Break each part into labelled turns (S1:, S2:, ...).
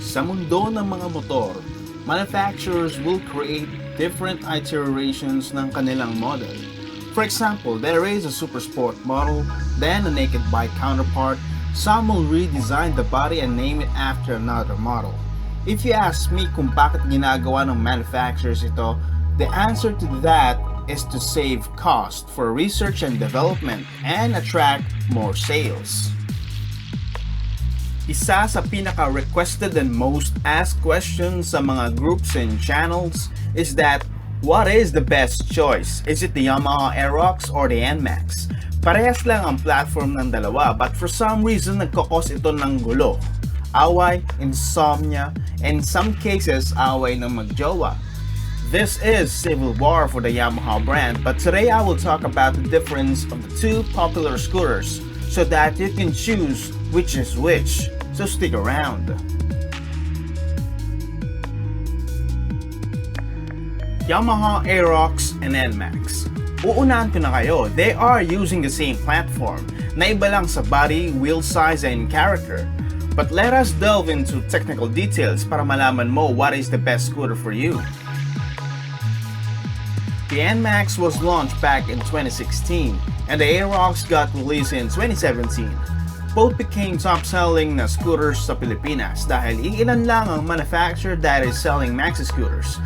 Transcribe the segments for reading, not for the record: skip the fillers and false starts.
S1: Sa mundo ng mga motor, manufacturers will create different iterations ng kanilang model. For example, there is a super sport model, then a naked bike counterpart. Some will redesign the body and name it after another model. If you ask me kung bakit ginagawa ng manufacturers ito, the answer to that is to save cost for research and development and attract more sales. Isa sa pinaka-requested and most asked questions sa mga groups and channels is that, what is the best choice? Is it the Yamaha Aerox or the Nmax? Parehas lang ang platform ng dalawa, but for some reason nagkakos ito ng gulo, away, insomnia, and in some cases away ng magjowa. This is civil war for the Yamaha brand, but today I will talk about the difference of the two popular scooters so that you can choose which is which. So stick around. Yamaha, Aerox, and Nmax. Uunahan ko na kayo, they are using the same platform, na iba lang sa body, wheel size, and character. But let us delve into technical details para malaman mo what is the best scooter for you. The Nmax was launched back in 2016, and the Aerox got released in 2017. Both became top-selling na scooters sa Pilipinas dahil iilan lang ang manufacturer that is selling maxi scooters.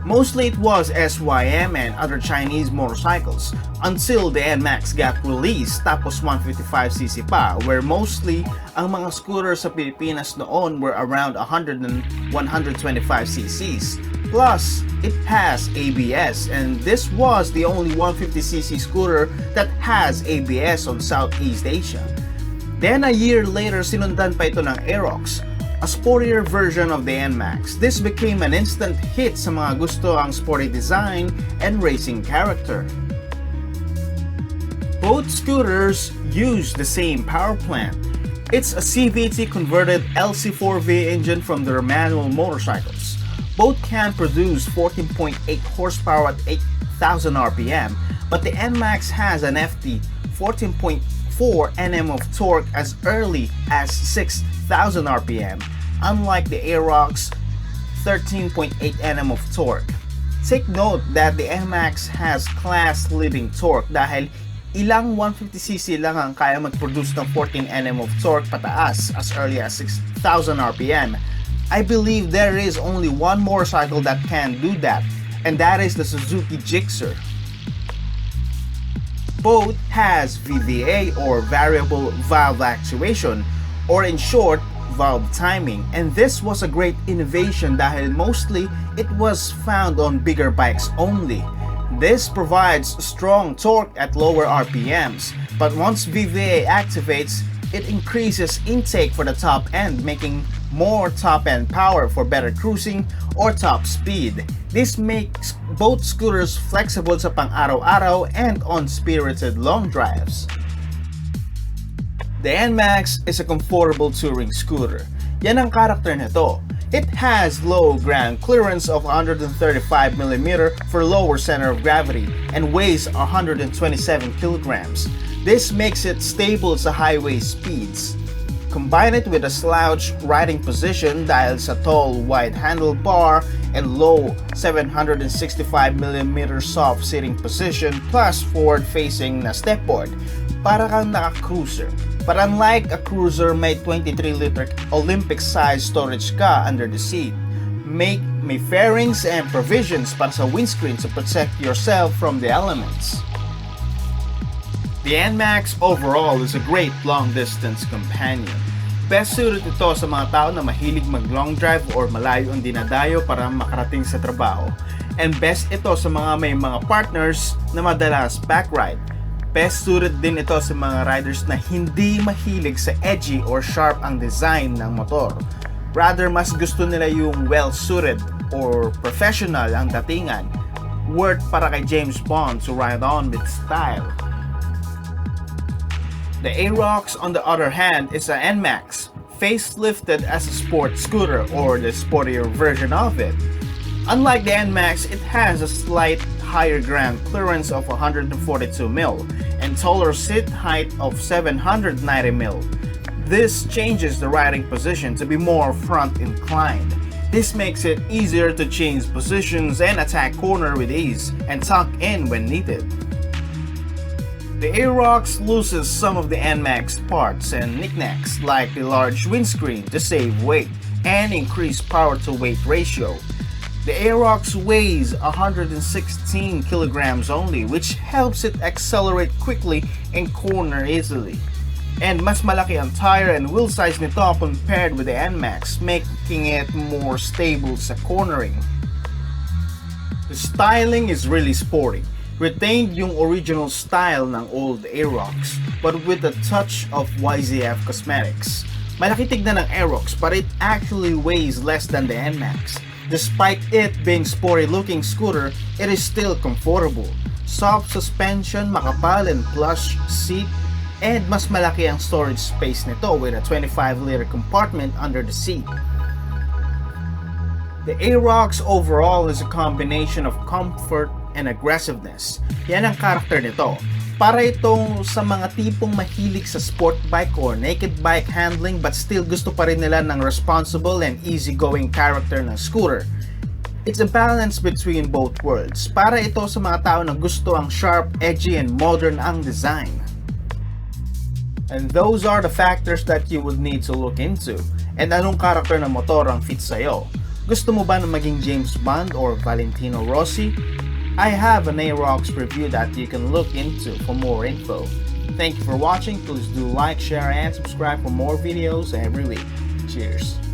S1: Mostly it was SYM and other Chinese motorcycles until the Nmax got released tapos 155cc pa, where mostly ang mga scooters sa Pilipinas noon were around 100 and 125cc's. Plus, it has ABS, and this was the only 150cc scooter that has ABS on Southeast Asia. Then a year later, sinundan pa ito ng Aerox, a sportier version of the Nmax. This became an instant hit sa mga gusto ang sporty design and racing character. Both scooters use the same power plant. It's a CVT converted LC4V engine from their manual motorcycles. Both can produce 14.8 horsepower at 8,000 RPM, but the Nmax has an FT 14.4 Nm of torque as early as 6,000 RPM, unlike the Aerox 13.8 Nm of torque. Take note that the Nmax has class-leading torque dahil ilang 150cc lang ang kaya mag-produce ng 14 Nm of torque pataas as early as 6,000 RPM. I believe there is only one motorcycle that can do that, and that is the Suzuki Gixxer. Both has VVA or variable valve actuation, or in short, valve timing, and this was a great innovation dahil mostly it was found on bigger bikes only. This provides strong torque at lower RPMs, but once VVA activates, it increases intake for the top end, making more top-end power for better cruising or top speed. This makes both scooters flexible sa pang-araw-araw and on spirited long drives. The Nmax is a comfortable touring scooter. Yan ang karakter nito. It has low ground clearance of 135mm for lower center of gravity and weighs 127 kilograms. This makes it stable sa highway speeds. Combine it with a slouch riding position dahil sa tall, wide handlebar and low 765mm soft sitting position plus forward-facing na stepboard. Para kang naka-cruiser. But unlike a cruiser, may 23-liter Olympic-sized storage ka under the seat. May fairings and provisions para sa windscreen to protect yourself from the elements. The Nmax overall is a great long-distance companion. Best suited ito sa mga tao na mahilig mag-long drive or malayo ang dinadayo para makarating sa trabaho. And best ito sa mga may mga partners na madalas backride. Best suited din ito sa mga riders na hindi mahilig sa edgy or sharp ang design ng motor. Rather, mas gusto nila yung well-suited or professional ang datingan. Worth para kay James Bond to ride on with style. The Aerox, on the other hand, is an Nmax, facelifted as a sport scooter or the sportier version of it. Unlike the Nmax, it has a slight higher ground clearance of 142mm and taller seat height of 790mm. This changes the riding position to be more front inclined. This makes it easier to change positions and attack corner with ease and tuck in when needed. The Aerox loses some of the Nmax parts and knickknacks like the large windscreen to save weight and increase power to weight ratio. The Aerox weighs 116 kilograms only, which helps it accelerate quickly and corner easily. And mas malaki ang tire and wheel size nito compared with the Nmax, making it more stable sa cornering. The styling is really sporty. Retained yung original style ng old Aerox, but with a touch of YZF cosmetics. Malaki tignan ng Aerox, but it actually weighs less than the Nmax. Despite it being sporty looking scooter, it is still comfortable. Soft suspension, makapal and plush seat, and mas malaki ang storage space nito with a 25-liter compartment under the seat. The Aerox overall is a combination of comfort and aggressiveness. Yan ang karakter nito. Para itong sa mga tipong mahilig sa sport bike or naked bike handling but still gusto pa rin nila ng responsible and easygoing character ng scooter. It's a balance between both worlds. Para ito sa mga tao na gusto ang sharp, edgy, and modern ang design. And those are the factors that you would need to look into. And anong karakter ng motor ang fit sa'yo? Gusto mo ba na maging James Bond or Valentino Rossi? I have an Aerox review that you can look into for more info. Thank you for watching. Please do like, share, and subscribe for more videos every week. Cheers!